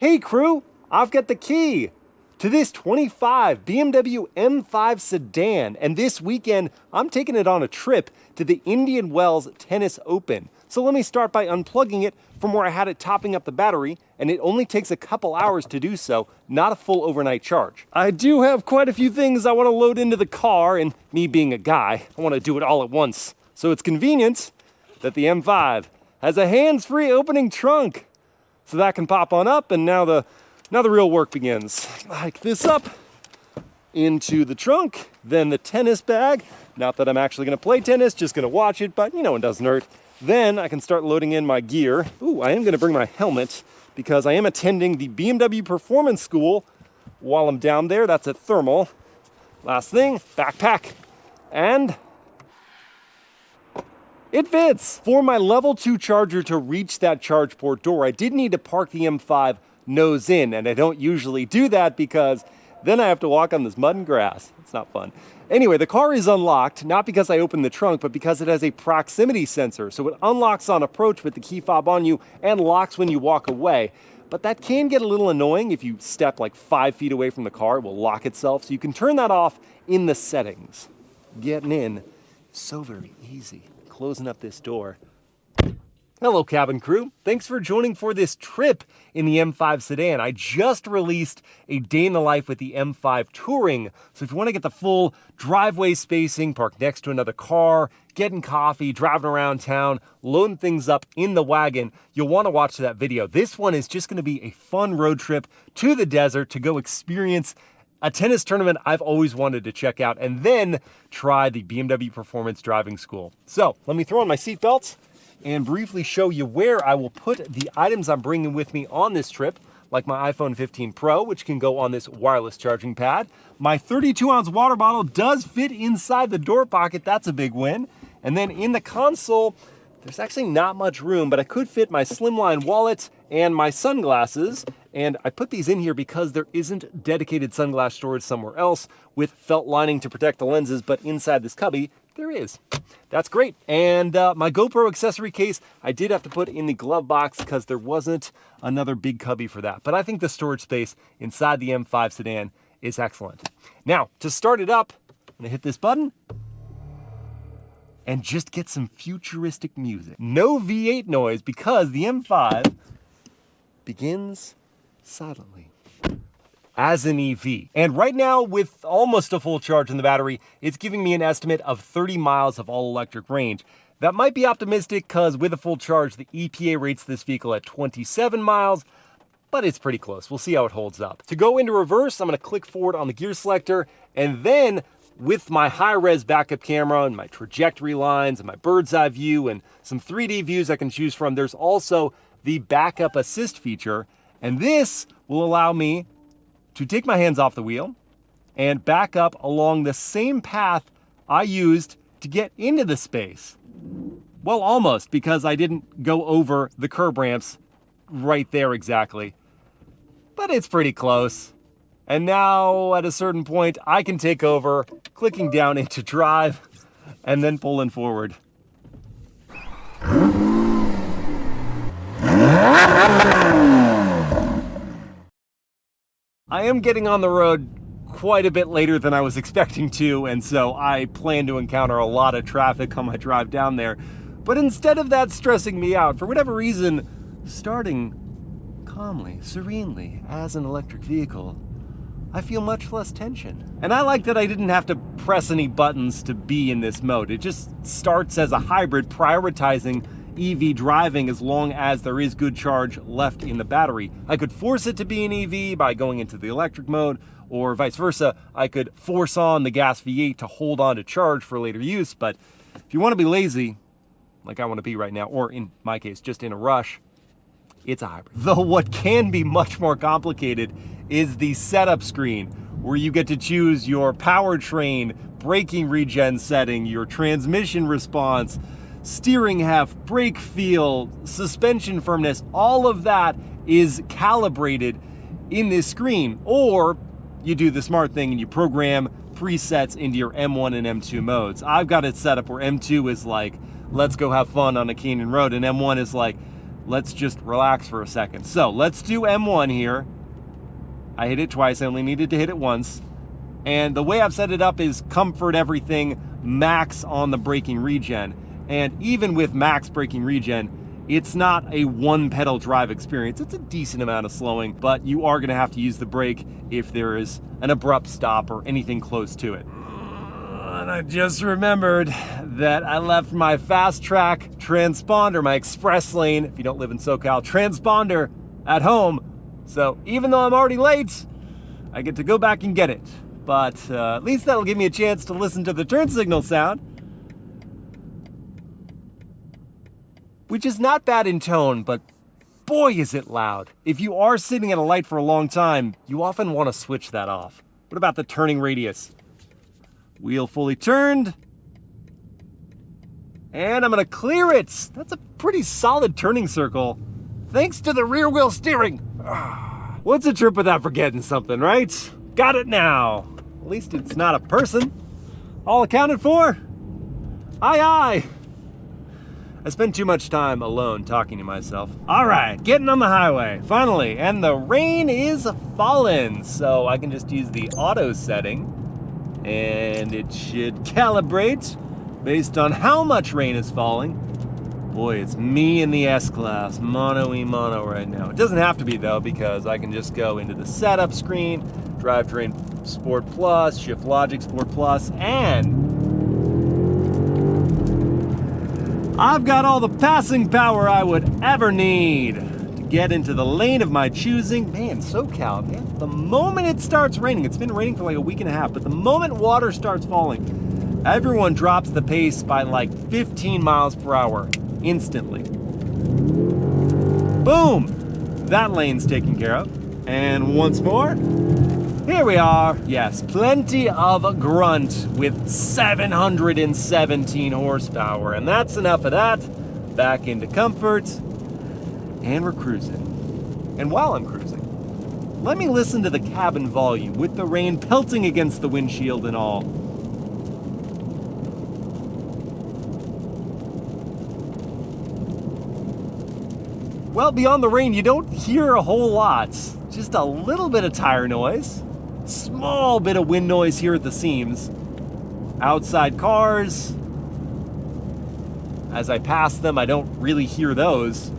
Hey crew, I've got the key to this 25 BMW M5 Sedan, and this weekend I'm taking it on a trip to the Indian Wells Tennis Open. So let me start by unplugging it from where I had it topping up the battery, and it only takes a couple hours to do so, not a full overnight charge. I do have quite a few things I want to load into the car, and me being a guy, I want to do it all at once. So it's convenient that the M5 has a hands-free opening trunk. So that can pop on up, and now the real work begins. Hike this up into the trunk, then the tennis bag. Not that I'm actually gonna play tennis, just gonna watch it, but you know it doesn't hurt. Then I can start loading in my gear. Ooh, I am gonna bring my helmet because I am attending the BMW Performance School while I'm down there. That's at Thermal. Last thing, backpack. And it fits! For my level 2 charger to reach that charge port door, I did need to park the M5 nose in, and I don't usually do that because then I have to walk on this mud and grass. It's not fun. Anyway, the car is unlocked, not because I opened the trunk, but because it has a proximity sensor. So it unlocks on approach with the key fob on you and locks when you walk away. But that can get a little annoying. If you step like 5 feet away from the car, it will lock itself. So you can turn that off in the settings. Getting in, so very easy. Closing up this door. Hello cabin crew, thanks for joining for this trip in the M5 Sedan. I just released a day in the life with the M5 Touring, so if you want to get the full driveway spacing, park next to another car, getting coffee, driving around town, loading things up in the wagon, you'll want to watch that video. This one is just going to be a fun road trip to the desert to go experience a tennis tournament I've always wanted to check out, and then try the BMW Performance Driving School. So let me throw on my seatbelts and briefly show you where I will put the items I'm bringing with me on this trip, like my iPhone 15 Pro, which can go on this wireless charging pad. My 32-ounce water bottle does fit inside the door pocket. That's a big win. And then in the console, there's actually not much room, but I could fit my slimline wallet and my sunglasses. And I put these in here because there isn't dedicated sunglass storage somewhere else with felt lining to protect the lenses, but inside this cubby, there is. That's great. And my GoPro accessory case, I did have to put in the glove box because there wasn't another big cubby for that. But I think the storage space inside the M5 Sedan is excellent. Now, to start it up, I'm gonna hit this button and just get some futuristic music. No V8 noise because the M5 begins silently as an EV. And right now, with almost a full charge in the battery, it's giving me an estimate of 30 miles of all-electric range. That might be optimistic because with a full charge, the EPA rates this vehicle at 27 miles, but it's pretty close. We'll see how it holds up. To go into reverse, I'm gonna click forward on the gear selector, and then with my high-res backup camera and my trajectory lines and my bird's eye view and some 3D views I can choose from, there's also the backup assist feature, and this will allow me to take my hands off the wheel and back up along the same path I used to get into the space. Well, almost, because I didn't go over the curb ramps right there exactly, but it's pretty close. And now at a certain point, I can take over, clicking down into drive and then pulling forward. I am getting on the road quite a bit later than I was expecting to, and so I plan to encounter a lot of traffic on my drive down there. But instead of that stressing me out, for whatever reason, starting calmly, serenely, as an electric vehicle, I feel much less tension. And I like that I didn't have to press any buttons to be in this mode. It just starts as a hybrid, prioritizing EV driving as long as there is good charge left in the battery. I could force it to be an EV by going into the electric mode, or vice versa. I could force on the gas V8 to hold on to charge for later use, but if you want to be lazy, like I want to be right now, or in my case, just in a rush, it's a hybrid. Though what can be much more complicated is the setup screen, where you get to choose your powertrain, braking regen setting, your transmission response, steering heft, brake feel, suspension firmness. All of that is calibrated in this screen. Or you do the smart thing and you program presets into your M1 and M2 modes. I've got it set up where M2 is like, let's go have fun on a canyon road, and M1 is like, let's just relax for a second. So let's do M1 here. I hit it twice, I only needed to hit it once. And the way I've set it up is comfort everything, max on the braking regen. And even with max braking regen, it's not a one pedal drive experience. It's a decent amount of slowing, but you are gonna have to use the brake if there is an abrupt stop or anything close to it. And I just remembered that I left my fast track transponder, my express lane, if you don't live in SoCal, transponder at home. So even though I'm already late, I get to go back and get it. But at least that'll give me a chance to listen to the turn signal sound, which is not bad in tone, but boy is it loud. If you are sitting at a light for a long time, you often want to switch that off. What about the turning radius? Wheel fully turned. And I'm gonna clear it. That's a pretty solid turning circle, thanks to the rear wheel steering. What's a trip without forgetting something, right? Got it now. At least it's not a person. All accounted for? Aye, aye. I spend too much time alone talking to myself. All right, getting on the highway, finally. And the rain is falling, so I can just use the auto setting and it should calibrate based on how much rain is falling. Boy, it's me in the S-Class, mono-y-mono right now. It doesn't have to be though, because I can just go into the setup screen, Drivetrain Sport Plus, Shift Logic Sport Plus, and I've got all the passing power I would ever need to get into the lane of my choosing. Man, SoCal, man, the moment it starts raining, it's been raining for like a week and a half, but the moment water starts falling, everyone drops the pace by like 15 miles per hour instantly. Boom! That lane's taken care of. And once more, here we are. Yes, plenty of grunt with 717 horsepower. And that's enough of that. Back into comfort. And we're cruising. And while I'm cruising, let me listen to the cabin volume with the rain pelting against the windshield and all. Well, beyond the rain, you don't hear a whole lot. Just a little bit of tire noise. Small bit of wind noise here at the seams. Outside cars. As I pass them, I don't really hear those.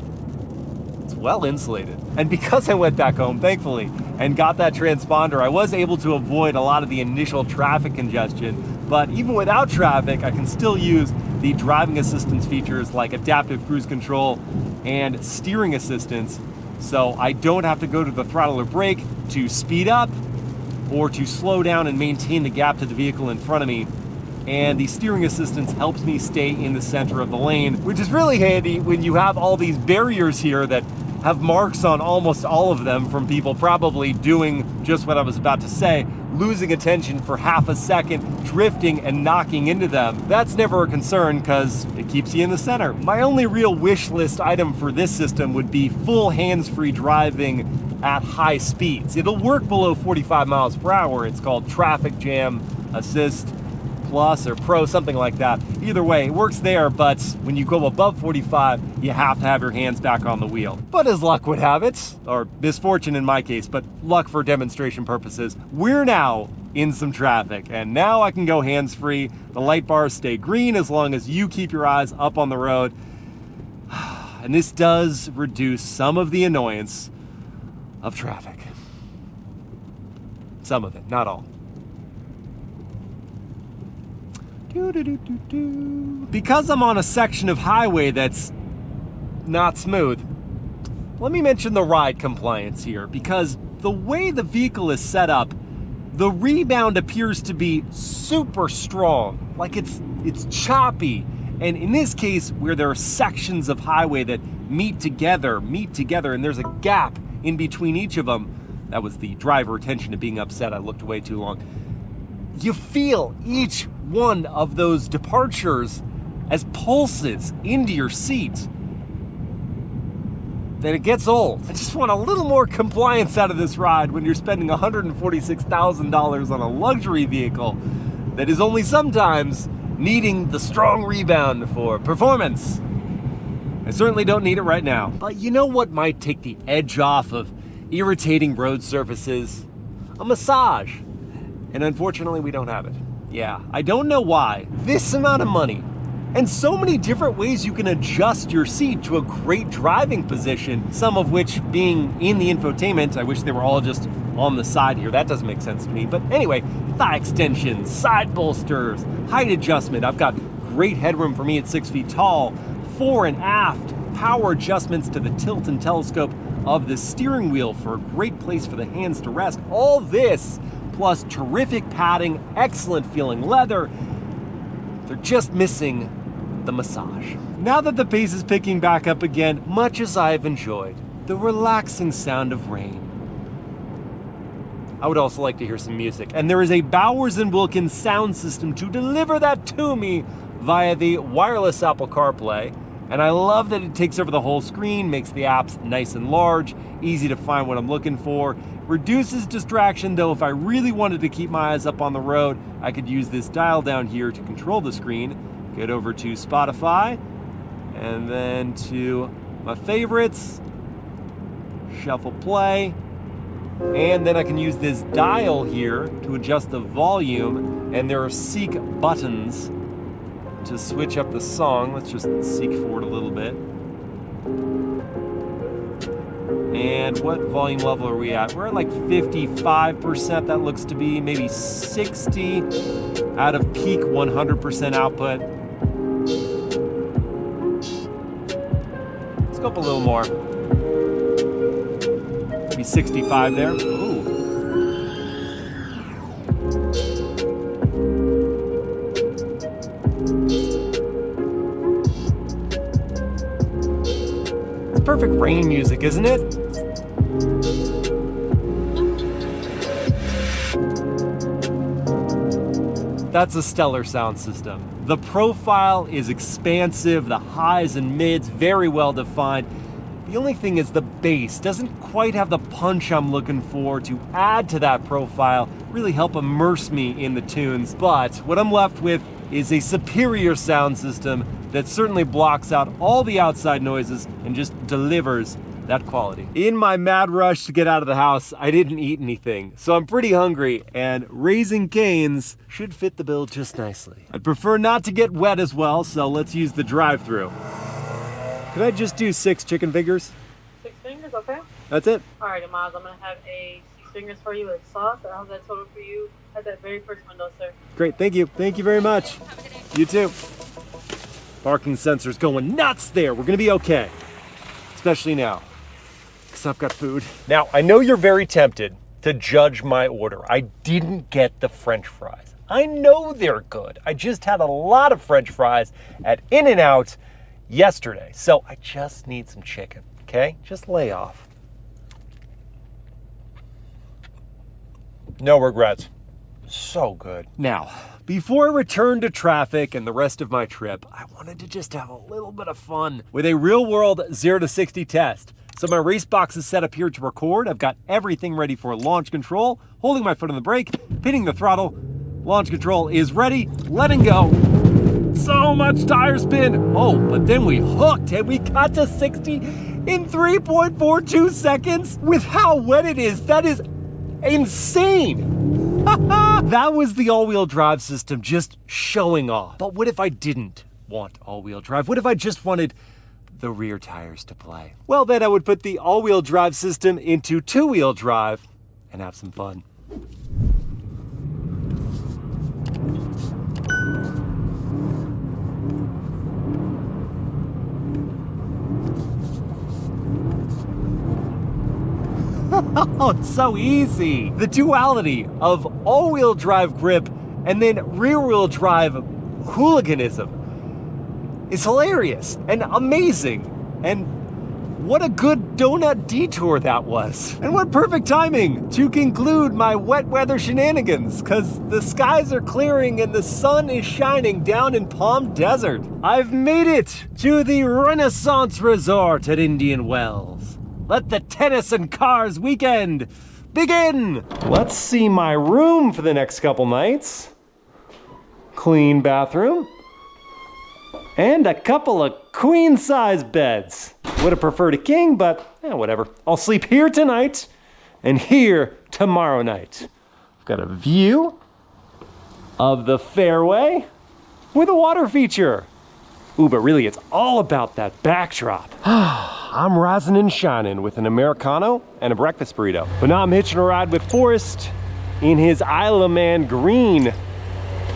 It's well insulated. And because I went back home, thankfully, and got that transponder, I was able to avoid a lot of the initial traffic congestion. But even without traffic, I can still use the driving assistance features like adaptive cruise control and steering assistance, so I don't have to go to the throttle or brake to speed up or to slow down and maintain the gap to the vehicle in front of me. And the steering assistance helps me stay in the center of the lane, which is really handy when you have all these barriers here that have marks on almost all of them from people probably doing just what I was about to say, losing attention for half a second, drifting and knocking into them. That's never a concern because it keeps you in the center. My only real wish list item for this system would be full hands-free driving at high speeds. It'll work below 45 miles per hour. It's called Traffic Jam Assist Plus or Pro, something like that. Either way, it works there, but when you go above 45, you have to have your hands back on the wheel. But as luck would have it, or misfortune in my case, but luck for demonstration purposes, we're now in some traffic, and now I can go hands-free. The light bars stay green as long as you keep your eyes up on the road. And this does reduce some of the annoyance of traffic. Some of it, not all. Because I'm on a section of highway that's not smooth, let me mention the ride compliance here, because the way the vehicle is set up, the rebound appears to be super strong, like it's choppy. And in this case, where there are sections of highway that meet together, and there's a gap in between each of them, that was the driver attention to being upset, I looked away too long. You feel each one of those departures as pulses into your seat. Then it gets old. I just want a little more compliance out of this ride when you're spending $146,000 on a luxury vehicle that is only sometimes needing the strong rebound for performance. I certainly don't need it right now. But you know what might take the edge off of irritating road surfaces? A massage. And unfortunately, we don't have it. Yeah, I don't know why. This amount of money, and so many different ways you can adjust your seat to a great driving position, some of which being in the infotainment. I wish they were all just on the side here. That doesn't make sense to me. But anyway, thigh extensions, side bolsters, height adjustment. I've got great headroom for me at 6 feet tall, fore and aft, power adjustments to the tilt and telescope of the steering wheel for a great place for the hands to rest. All this, plus terrific padding, excellent feeling leather. They're just missing the massage. Now that the pace is picking back up again, much as I've enjoyed the relaxing sound of rain, I would also like to hear some music. And there is a Bowers & Wilkins sound system to deliver that to me via the wireless Apple CarPlay. And I love that it takes over the whole screen, makes the apps nice and large, easy to find what I'm looking for. Reduces distraction, though. If I really wanted to keep my eyes up on the road, I could use this dial down here to control the screen. Get over to Spotify, and then to my favorites, shuffle play, and then I can use this dial here to adjust the volume, and there are seek buttons to switch up the song. Let's just seek forward a little bit. And what volume level are we at? We're at like 55%. That looks to be maybe 60 out of peak 100% output. Let's go up a little more. Maybe 65 there. Ooh. It's perfect rain music, isn't it? That's a stellar sound system. The profile is expansive, the highs and mids very well defined. The only thing is the bass doesn't quite have the punch I'm looking for to add to that profile, really help immerse me in the tunes. But what I'm left with is a superior sound system that certainly blocks out all the outside noises and just delivers that quality. In my mad rush to get out of the house, I didn't eat anything, so I'm pretty hungry, and Raising Cane's should fit the bill just nicely. I'd prefer not to get wet as well, so let's use the drive-thru. Could I just do 6 chicken fingers? 6 fingers, okay. That's it. Alrighty, Miles, I'm gonna have a 6 fingers for you with sauce. I'll have that total for you at that very first window, sir. Great, thank you. Thank you very much. Have a good day. You too. Parking sensor's going nuts there. We're gonna be okay. Especially now, because I've got food. Now, I know you're very tempted to judge my order. I didn't get the French fries. I know they're good. I just had a lot of French fries at In-N-Out yesterday, so I just need some chicken, okay? Just lay off. No regrets. So good. Now, before I return to traffic and the rest of my trip, I wanted to just have a little bit of fun with a real-world 0 to 60 test. So my race box is set up here to record. I've got everything ready for launch control, holding my foot on the brake, pinning the throttle. Launch control is ready, letting go. So much tire spin. Oh, but then we hooked and we got to 60 in 3.42 seconds. With how wet it is, that is insane. That was the all-wheel drive system just showing off. But what if I didn't want all-wheel drive? What if I just wanted the rear tires to play? Well, then I would put the all-wheel drive system into two-wheel drive and have some fun. Oh, it's so easy. The duality of all-wheel drive grip and then rear-wheel drive hooliganism is hilarious and amazing. And what a good donut detour that was. And what perfect timing to conclude my wet weather shenanigans, because the skies are clearing and the sun is shining down in Palm Desert. I've made it to the Renaissance Resort at Indian Wells. Let the tennis and cars weekend begin. Let's see my room for the next couple nights. Clean bathroom. And a couple of queen size beds. Would have preferred a king, but whatever. I'll sleep here tonight and here tomorrow night. I've got a view of the fairway with a water feature. Ooh, but really it's all about that backdrop. I'm rising and shining with an Americano and a breakfast burrito. But now I'm hitching a ride with Forrest in his Isle of Man green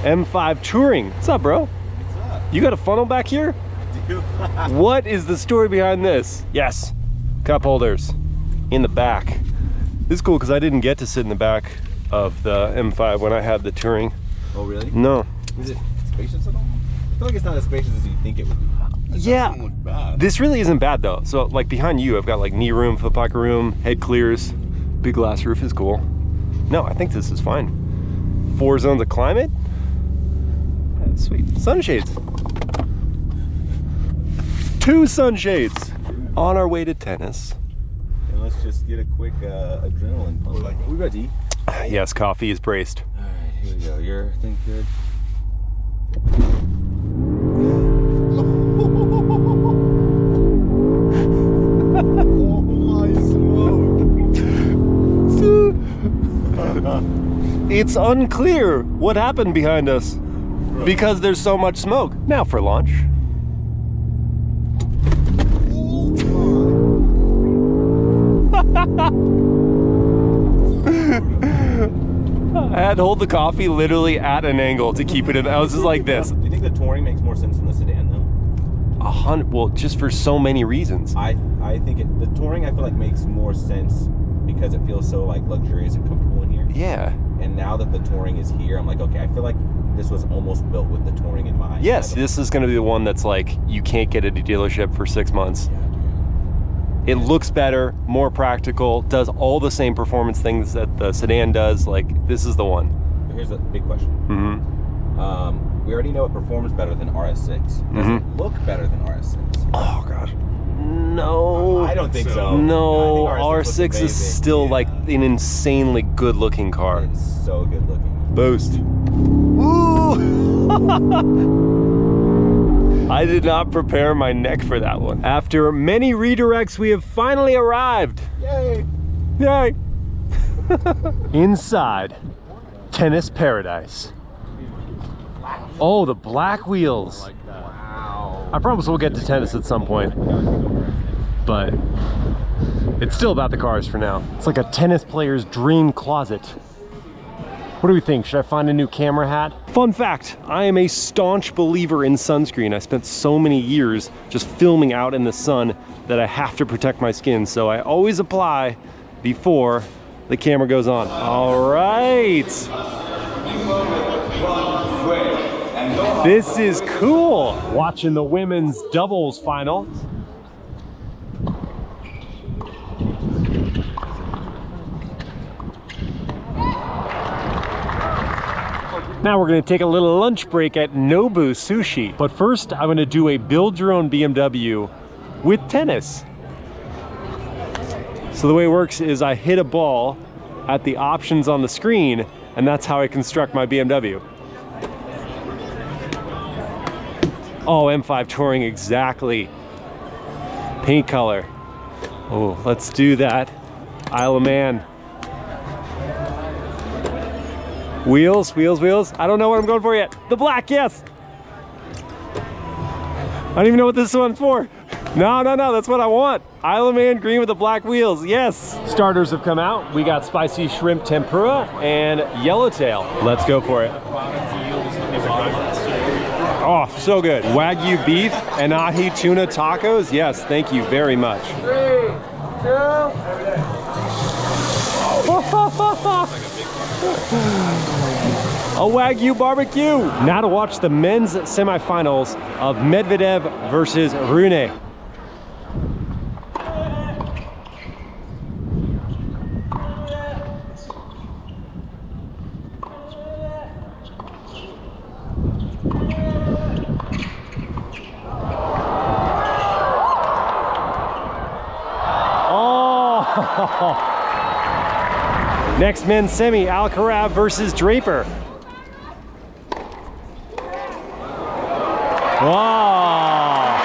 M5 Touring. What's up, bro? What's up? You got a funnel back here? I do. What is the story behind this? Yes, cup holders in the back. This is cool because I didn't get to sit in the back of the M5 when I had the Touring. Oh, really? No. Is it spacious at all? I feel like it's not as spacious as you think it would be. Yeah, this really isn't bad though. So like behind you, I've got like knee room, foot pocket room, head clears, big glass roof is cool. No, I think this is fine. 4 zones of climate. Yeah, sweet. Sunshades. 2 sunshades. On our way to tennis. And let's just get a quick adrenaline pump. We ready? Yes, coffee is braced. All right, here we go. Your thing good? Oh my smoke! It's unclear what happened behind us because there's so much smoke. Now for launch. I had to hold the coffee literally at an angle to keep it in. I was just like this. Do you think the Touring makes more sense than the sedan though? 100, well, just for so many reasons. I think the Touring I feel like makes more sense because it feels so like luxurious and comfortable in here. Yeah. And now that the Touring is here, I'm like, okay, I feel like this was almost built with the Touring in mind. Yes, this is gonna be the one that's like, you can't get at a dealership for 6 months. Yeah, dude. It looks better, more practical, does all the same performance things that the sedan does. Like, this is the one. Here's a big question. Mm-hmm. We already know it performs better than RS6. Does it look better than RS6? Oh gosh, no. I don't think so. No, I think RS6 is still like an insanely good looking car. It's so good looking. Boost. Woo! I did not prepare my neck for that one. After many redirects, we have finally arrived. Yay! Yay! Inside tennis paradise. Oh, the black wheels. Wow. I promise we'll get to tennis at some point, but it's still about the cars for now. It's like a tennis player's dream closet. What do we think? Should I find a new camera hat? Fun fact, I am a staunch believer in sunscreen. I spent so many years just filming out in the sun that I have to protect my skin, so I always apply before the camera goes on. All right. This is cool. Watching the women's doubles final. Now we're gonna take a little lunch break at Nobu Sushi. But first, I'm gonna do a build your own BMW with tennis. So the way it works is I hit a ball at the options on the screen, and that's how I construct my BMW. Oh, M5 Touring, exactly. Paint color. Oh, let's do that. Isle of Man. Wheels, wheels, wheels. I don't know what I'm going for yet. The black, yes. I don't even know what this one's for. No, that's what I want. Isle of Man green with the black wheels, yes. Starters have come out. We got spicy shrimp tempura and yellowtail. Let's go for it. Oh, so good. Wagyu beef and ahi tuna tacos. Yes, thank you very much. 3, 2. A Wagyu barbecue. Now to watch the men's semifinals of Medvedev versus Rune. Oh! Next men's semi, Alcaraz versus Draper. Wow.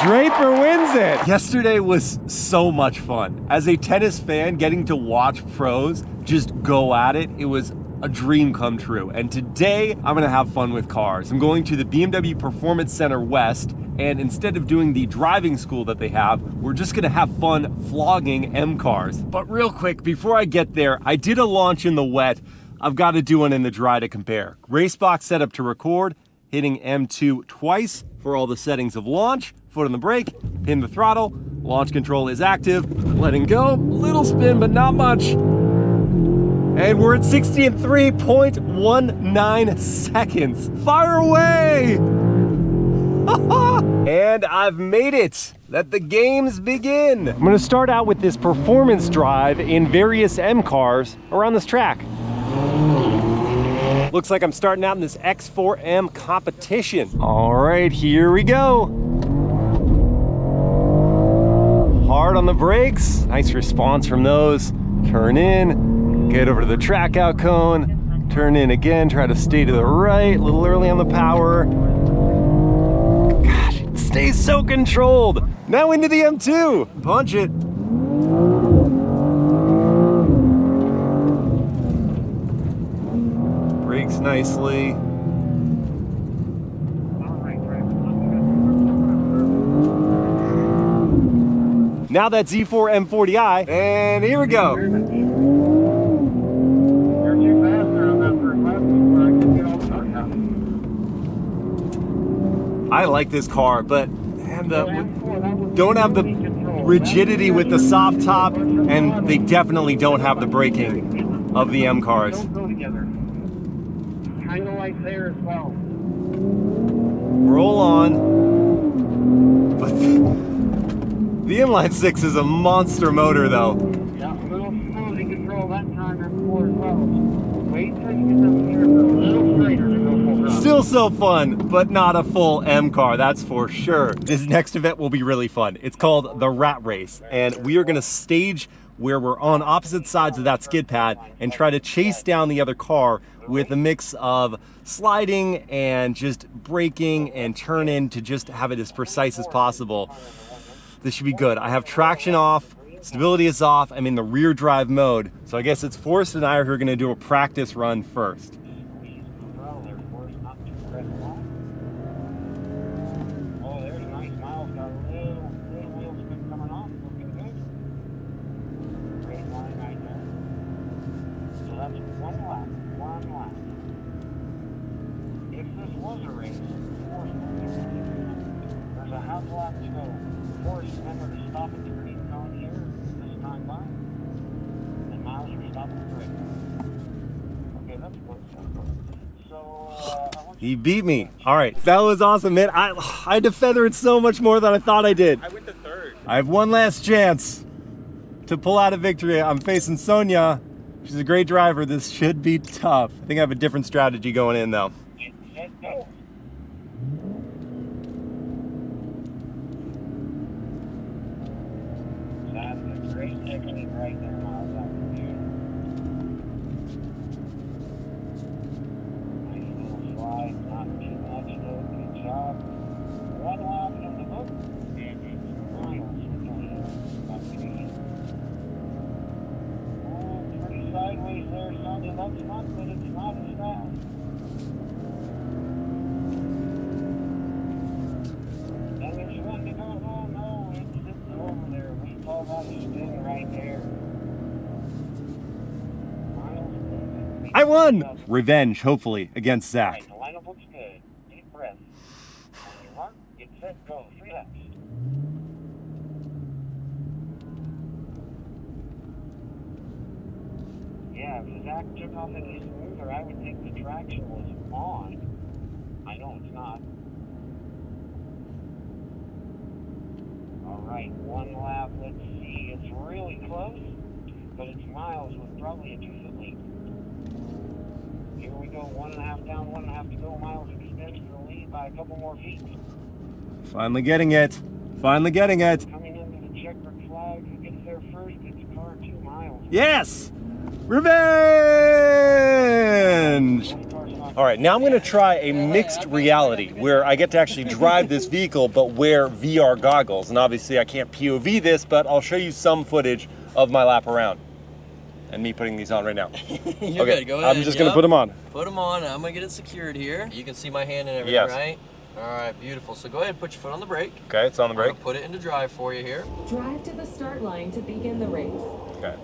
Draper wins it. Yesterday was so much fun. As a tennis fan, getting to watch pros just go at it, it was a dream come true. And today, I'm gonna have fun with cars. I'm going to the BMW Performance Center West, and instead of doing the driving school that they have, we're just gonna have fun flogging M cars. But real quick, before I get there, I did a launch in the wet. I've got to do one in the dry to compare. Racebox set up to record, hitting M2 twice for all the settings of launch, foot on the brake, pin the throttle, launch control is active, letting go, little spin but not much. And we're at 60 in 3.19 seconds. Fire away! And I've made it. Let the games begin. I'm gonna start out with this performance drive in various M cars around this track. Looks like I'm starting out in this X4M competition. All right, here we go. Hard on the brakes. Nice response from those. Turn in, get over to the track out cone, turn in again, try to stay to the right, a little early on the power. Gosh, it stays so controlled. Now into the M2, punch it. Brakes nicely. Now that Z4 M40i, and here we go. I like this car, but man, don't have the rigidity with the soft top, and they definitely don't have the braking of the M cars. Kind of like there as well. Roll on. But the inline 6 is a monster motor, though. Yeah, a little smoothie control that time and before as well. Wait till you get up here, it's a little straighter to go full run. Still so fun, but not a full M car, that's for sure. This next event will be really fun. It's called the Rat Race, and we are gonna stage where we're on opposite sides of that skid pad and try to chase down the other car with a mix of sliding and just braking and turn in to just have it as precise as possible. This should be good. I have traction off, stability is off, I'm in the rear drive mode. So I guess it's Forrest and I who are gonna do a practice run first. Oh, there's nice miles, got a little wheel spin coming off, looking good. Great line right there. So that's one lap. If this was a race, there's a half lap to go. Forrest, remember to stop at the green zone here this time by. And Miles, you're stopping the brake. Okay, that's good. So, He beat me. All right, that was awesome, man. I had to feather it so much more than I thought I did. I went to third. I have one last chance to pull out a victory. I'm facing Sonia. She's a great driver. This should be tough. I think I have a different strategy going in, though. let's go. That's a great technique right there, Miles. That was beautiful. Nice little slide, not too much though. Good job. One lap in the book, and it's Miles with the lead. About 2 years. Oh, pretty sideways there, Sonia. That's fun, but it's not as fast. And there's one to go. Oh no, it's sitting over there. We call that a spin right there. Miles, I won! Revenge, hopefully, against Zach. right, the lineup looks good. Deep breath. On your mark, get set, go. 3 laps. Yeah, if Zach took off any smoother, I would think the traction was on. I know it's not. All right, one lap. Let's see. It's really close, but it's Miles with probably a 2-foot lead. Here we go. 1.5 down, 1.5 to go. Miles extends the lead by a couple more feet. Finally getting it. Finally getting it. Coming into the checkered flag. Who gets there first? It's car 2 Miles. Yes! Revenge! Both cars All right, now I'm gonna try a mixed reality where I get to actually drive this vehicle but wear VR goggles. And obviously I can't POV this, but I'll show you some footage of my lap around. And me putting these on right now. You're good, go ahead. I'm just gonna put them on. Put them on, I'm gonna get it secured here. You can see my hand and everything, Yes. right? All right, beautiful. So go ahead and put your foot on the brake. Okay, it's on the I'm brake. gonna put it into drive for you here. Drive to the start line to begin the race. Okay,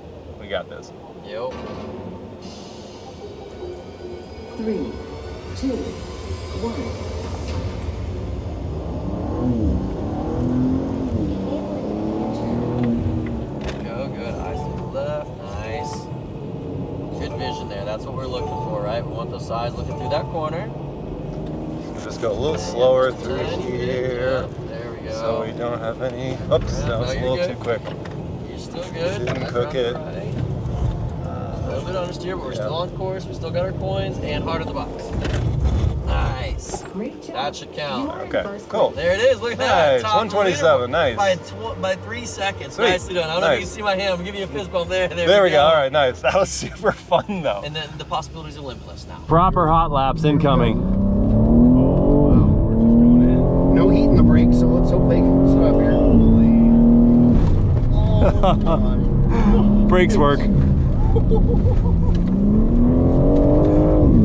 we got this. Yep. 3, 2, 1. Go, good. Eyes to the left. Nice. Good vision there. That's what we're looking for, right? We want those eyes looking through that corner. Just go a little slower Just a through tiny bit. here. Yep, there we go. So we don't have any. Oops, Yeah, that was no, a you're little good. too quick. You're still good. Didn't That's cook it. right. A little bit understeer, but we're still on course. We still got our coins and hard in the box. Nice. Great job. That should count. You are in Okay, first cool. place. There it is. Look at that. Nice, Top 127, leader nice. By 3 seconds. Sweet. Nicely done. I don't know if you Nice. can see my hand. I'm giving you a fist bump there. There we go. All right, nice. That was super fun though. And then the possibilities are limitless now. Proper hot laps incoming. No heat in the brakes, so let's hope they can stop here. Brakes work.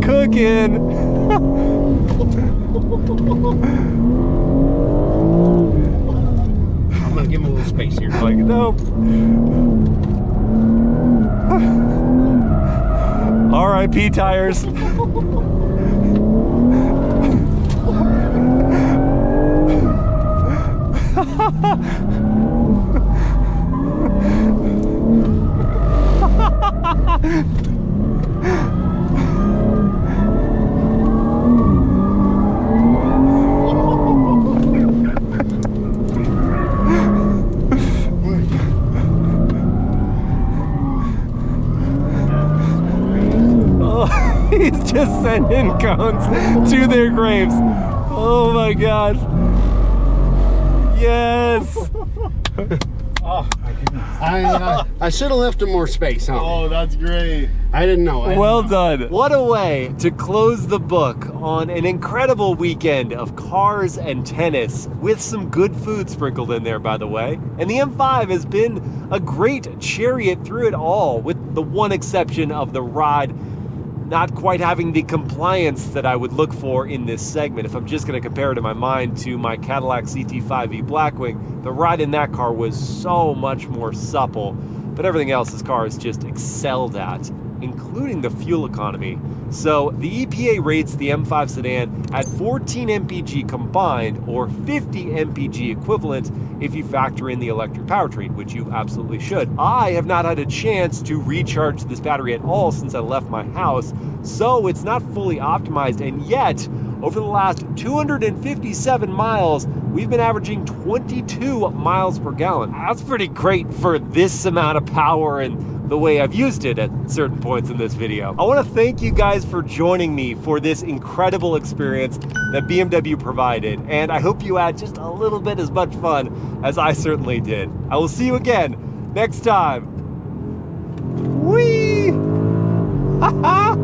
Cooking. I'm gonna give him a little space here. Like, nope. R.I.P. tires. He's just sending cones to their graves. Oh my God. Yes. Oh, I should have left him more space, huh? Oh, that's great. I didn't know. Well done. What a way to close the book on an incredible weekend of cars and tennis with some good food sprinkled in there, by the way. And the M5 has been a great chariot through it all, with the one exception of the ride not quite having the compliance that I would look for in this segment. If I'm just going to compare it in my mind to my Cadillac CT5e Blackwing, the ride in that car was so much more supple, but everything else this car has just excelled at, including the fuel economy. So the EPA rates the M5 Sedan at 14 MPGe combined, or 50 MPGe equivalent if you factor in the electric powertrain, which you absolutely should. I have not had a chance to recharge this battery at all since I left my house, so it's not fully optimized, and yet, over the last 257 miles, we've been averaging 22 miles per gallon. That's pretty great for this amount of power and the way I've used it at certain points in this video. I want to thank you guys for joining me for this incredible experience that BMW provided, and I hope you had just a little bit as much fun as I certainly did. I will see you again next time. Whee! Ha ha!